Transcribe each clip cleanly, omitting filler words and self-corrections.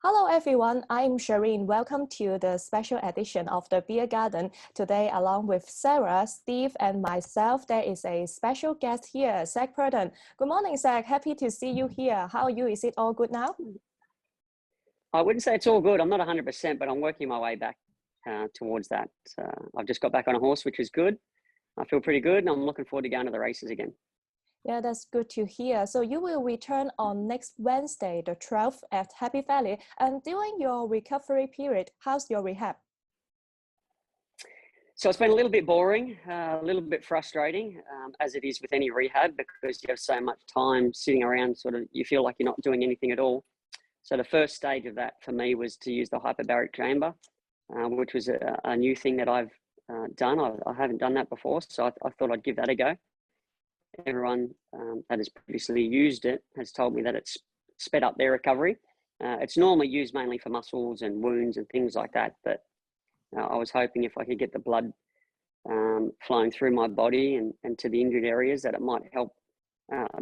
Hello everyone, I'm Shireen. Welcome to the special edition of the Beer Garden. Today, along with Sarah, Steve, and myself, there is a special guest here, Zac Purton. Good morning, Zac. Happy to see you here. How are you? Is it all good now? I wouldn't say it's all good. I'm not 100%, but I'm working my way back towards that. I've just got back on a horse, which is good. I feel pretty good, and I'm looking forward to going to the races again. Yeah, that's good to hear. So you will return on next Wednesday, the 12th at Happy Valley. And during your recovery period, how's your rehab? So it's been a little bit boring, a little bit frustrating, as it is with any rehab, because you have so much time sitting around, sort of, you feel like you're not doing anything at all. So the first stage of that for me was to use the hyperbaric chamber, which was a new thing that I've done. I haven't done that before, so I thought I'd give that a go. Everyone that has previously used it has told me that it's sped up their recovery. It's normally used mainly for muscles and wounds and things like that, but I was hoping if I could get the blood flowing through my body and to the injured areas, that it might help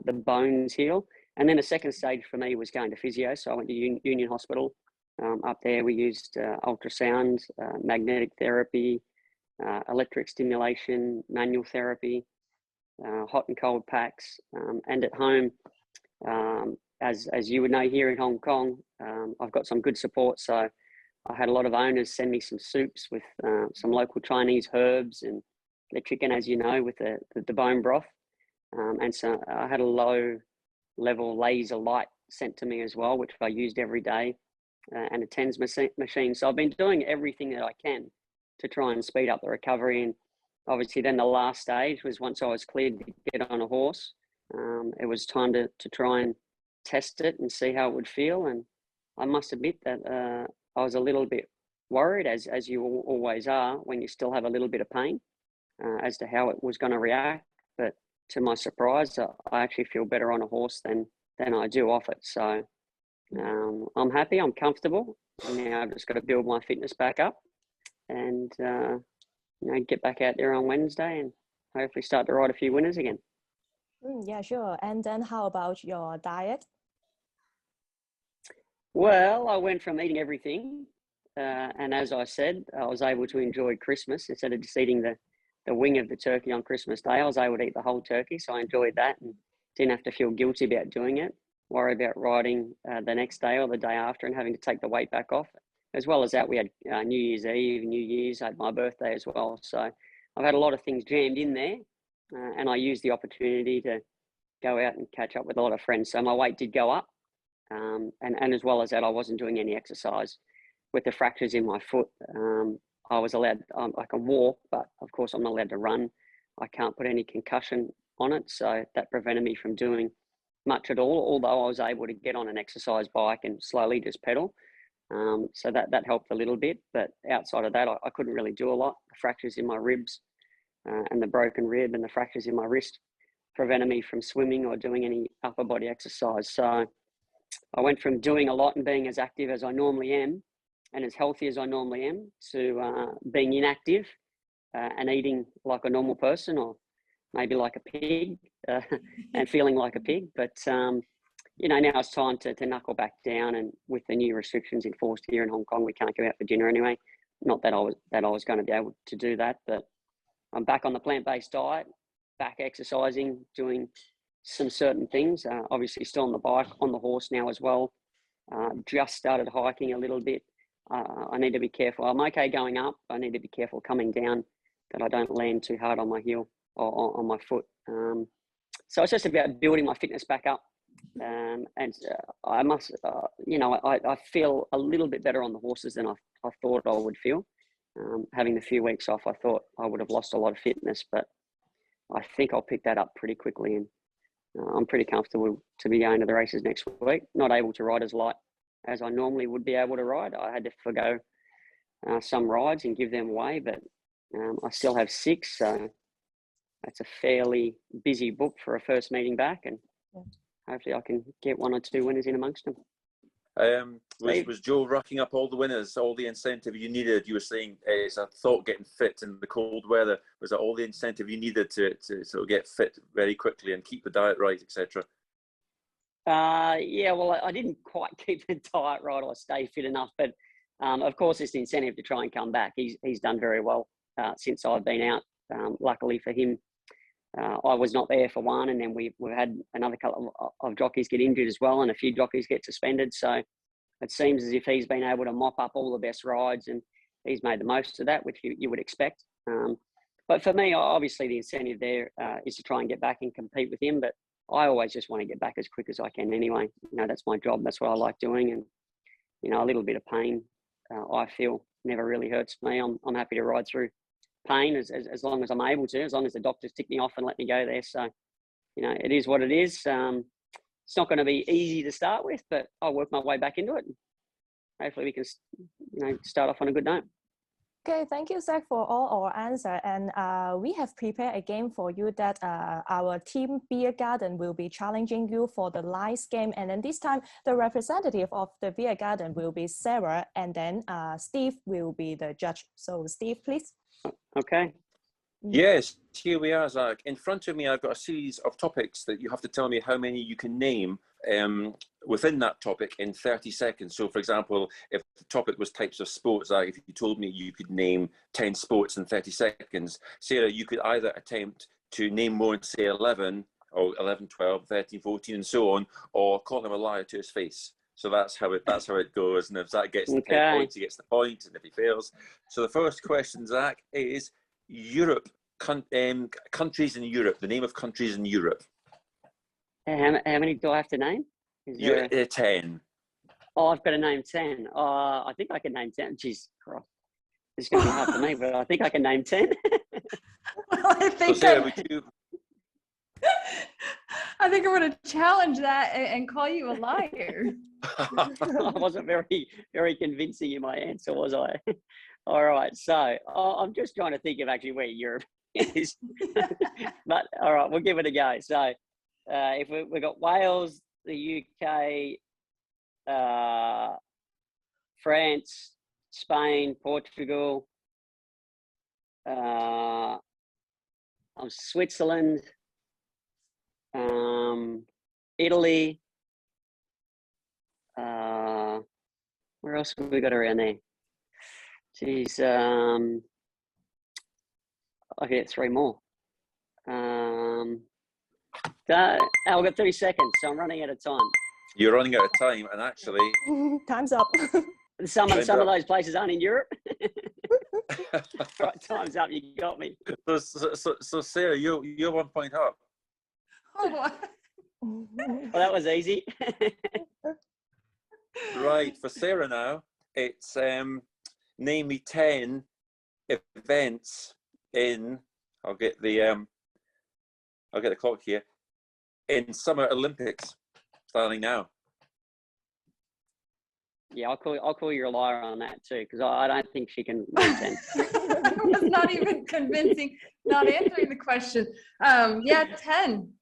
the bones heal. And then the second stage for me was going to physio. So I went to Union Hospital. Up there we used ultrasound, magnetic therapy, electric stimulation, manual therapy, hot and cold packs, and at home, as you would know, here in Hong Kong, I've got some good support. So I had a lot of owners send me some soups with some local Chinese herbs and the chicken, as you know, with the bone broth. And so I had a low level laser light sent to me as well, which I used every day, and a TENS machine. So I've been doing everything that I can to try and speed up the recovery. And obviously then the last stage was once I was cleared to get on a horse, it was time to try and test it and see how it would feel. And I must admit that I was a little bit worried, as you always are when you still have a little bit of pain, as to how it was going to react. But to my surprise, I actually feel better on a horse than I do off it. So I'm happy, I'm comfortable. Now I've just got to build my fitness back up and get back out there on Wednesday and hopefully start to ride a few winners again. Yeah, sure. And then how about your diet? Well, I went from eating everything, and as I said, I was able to enjoy Christmas instead of just eating the wing of the turkey on Christmas Day. I was able to eat the whole turkey, so I enjoyed that and didn't have to feel guilty about doing it, worry about riding the next day or the day after and having to take the weight back off. As well as that, we had New Year's Eve, New Year's, I had my birthday as well. So I've had a lot of things jammed in there, and I used the opportunity to go out and catch up with a lot of friends. So my weight did go up, and as well as that, I wasn't doing any exercise. With the fractures in my foot, I was allowed, I can walk, but of course I'm not allowed to run. I can't put any concussion on it, so that prevented me from doing much at all, although I was able to get on an exercise bike and slowly just pedal. So that helped a little bit, but outside of that, I couldn't really do a lot. The fractures in my ribs and the broken rib and the fractures in my wrist prevented me from swimming or doing any upper body exercise. So I went from doing a lot and being as active as I normally am and as healthy as I normally am to being inactive and eating like a normal person, or maybe like a pig, and feeling like a pig. But now it's time to knuckle back down, and with the new restrictions enforced here in Hong Kong, we can't go out for dinner anyway. Not that I was going to be able to do that, but I'm back on the plant-based diet, back exercising, doing some certain things. Obviously still on the bike, on the horse now as well. Just started hiking a little bit. I need to be careful. I'm okay going up. I need to be careful coming down, that I don't land too hard on my heel or on my foot. So it's just about building my fitness back up. And I must, I feel a little bit better on the horses than I thought I would feel. Having the few weeks off, I thought I would have lost a lot of fitness, but I think I'll pick that up pretty quickly. And I'm pretty comfortable to be going to the races next week. Not able to ride as light as I normally would be able to ride. I had to forgo some rides and give them away, but I still have 6, so that's a fairly busy book for a first meeting back, and hopefully I can get 1 or 2 winners in amongst them. Was Joe racking up all the winners, all the incentive you needed? You were saying it's a thought getting fit in the cold weather. Was that all the incentive you needed to sort of get fit very quickly and keep the diet right, etc.? Yeah, well, I didn't quite keep the diet right or stay fit enough, but of course, it's an incentive to try and come back. He's done very well since I've been out. Luckily for him, I was not there for one, and then we had another couple of jockeys get injured as well, and a few jockeys get suspended. So it seems as if he's been able to mop up all the best rides, and he's made the most of that, which you would expect. But for me, obviously, the incentive there is to try and get back and compete with him. But I always just want to get back as quick as I can anyway. That's my job. That's what I like doing. And, a little bit of pain, I feel, never really hurts me. I'm happy to ride through pain as long as I'm able to, as long as the doctors tick me off and let me go there. So, it is what it is. It's not going to be easy to start with, but I'll work my way back into it. Hopefully we can, start off on a good note. Okay, thank you, Zac, for all our answer. And we have prepared a game for you that our team Beer Garden will be challenging you for the last game. And then this time, the representative of the Beer Garden will be Sara, and then Steve will be the judge. So Steve, please. Okay. Yes, here we are, Zac. In front of me, I've got a series of topics that you have to tell me how many you can name within that topic in 30 seconds. So, for example, if the topic was types of sports, Zac, if you told me you could name 10 sports in 30 seconds, Sara, you could either attempt to name more and say 11, or 11, 12, 13, 14, and so on, or call him a liar to his face. So that's how it goes. And if Zac gets the 10 points, he gets the point. And if he fails. So the first question, Zac, is Europe, countries in Europe, the name of countries in Europe. How many do I have to name? 10. Oh, I've got to name 10. I think I can name 10. Jeez, Christ. It's going to be hard for me, but I think I can name 10. Well, I think so Sara, I think I'm going to challenge that and call you a liar. I wasn't very, very convincing in my answer, was I? All right, so I'm just trying to think of actually where Europe is. But all right, we'll give it a go. So if we've got Wales, the UK, France, Spain, Portugal, Switzerland, Italy. Where else have we got around there? Geez, I get 3 more. I've got 30 seconds, so I'm running out of time. You're running out of time, and actually, time's up. Some of those places aren't in Europe. Right, time's up. You got me. So Sara, you're 1 point up. Oh, well, that was easy. Right, for Sara now, it's name me 10 events in. I'll get the clock here. In Summer Olympics, starting now. Yeah, I'll call you a liar on that too, because I don't think she can name 10. That's not even convincing. Not answering the question. Yeah, 10.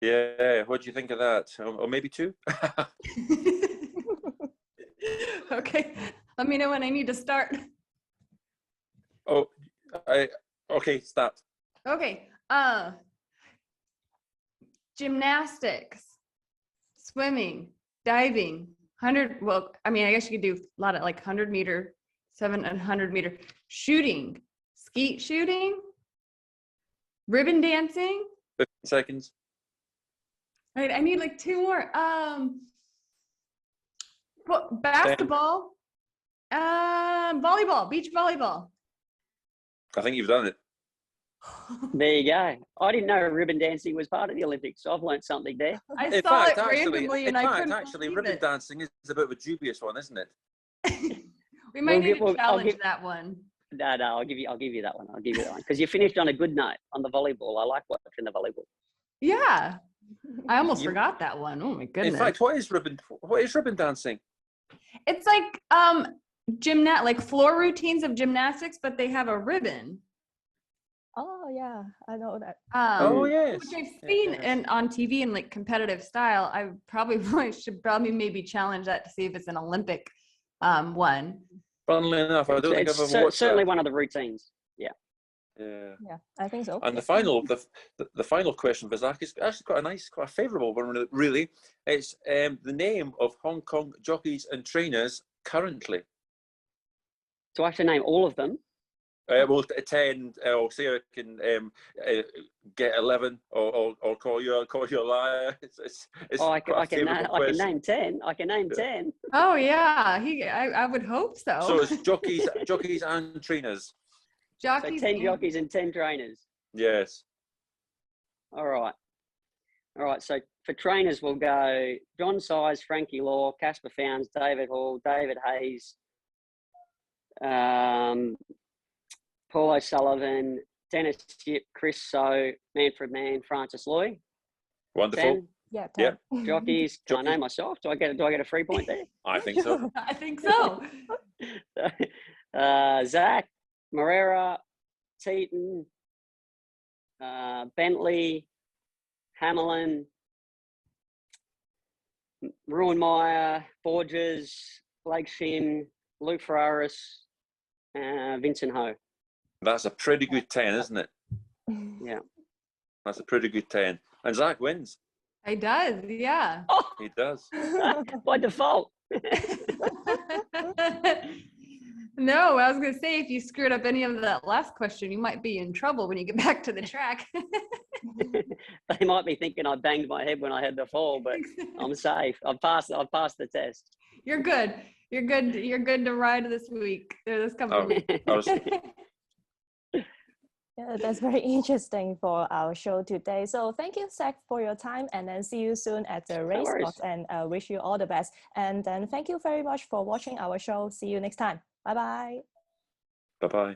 Yeah, what do you think of that? Or maybe 2? Okay, let me know when I need to start. Okay, stop. Okay, gymnastics, swimming, diving, 100, well, I mean, I guess you could do a lot of like 100 meter, 700 meter, shooting, skeet shooting, ribbon dancing. 15 seconds. All right, I need like 2 more. Well, basketball, volleyball, beach volleyball. I think you've done it. There you go. I didn't know ribbon dancing was part of the Olympics, so I've learned something there. I saw it randomly, and I couldn't actually, believe ribbon it. dancing is a bit of a dubious one, isn't it? We might need to challenge that one. No, I'll give you that one. I'll give you that one because you finished on a good note on the volleyball. I like watching the volleyball. Yeah, I almost forgot that one. Oh my goodness! In fact, what is ribbon dancing? It's like like floor routines of gymnastics, but they have a ribbon. Oh yeah, I know that. Oh yes, which I've seen on TV in like competitive style. I should maybe challenge that to see if it's an Olympic one. Funnily enough, I don't think I've ever watched certainly that. one of the routines. Yeah. Yeah. Yeah, I think so. And the final question for Zac is actually quite a favourable one, really. It's the name of Hong Kong jockeys and trainers currently. Do I have to name all of them? Well, 10. Or Sarah can get 11, or call you a liar. It's I can name 10. I can name 10. Oh yeah, I would hope so. So it's jockeys and trainers. Jockeys So 10 jockeys and 10 trainers. Yes. All right. So for trainers, we'll go John Size, Frankie Law, Casper Founds, David Hall, David Hayes, Paul O'Sullivan, Dennis Yip, Chris So, Manfred Mann, Francis Loy. Wonderful. 10. Yeah, Yeah. 10. Jockeys. Can I name myself? Do I get a free point there? I think so. I think so. Zach, Morera, Teaton, Bentley, Hamlin, Ruenmeyer, Borges, Blake Shin, Luke Ferraris, Vincent Ho. That's a pretty good 10, isn't it? Yeah. That's a pretty good 10. And Zac wins. He does, yeah. Oh, He does. by default. No, I was going to say, if you screwed up any of that last question, you might be in trouble when you get back to the track. They might be thinking I banged my head when I had the fall, but I'm safe. I've passed the test. You're good. You're good. You're good to ride this week, or this coming week. Yeah, that's very interesting for our show today. So thank you, Zac, for your time, and then see you soon at the race course, and wish you all the best. And then thank you very much for watching our show. See you next time. Bye-bye. Bye-bye.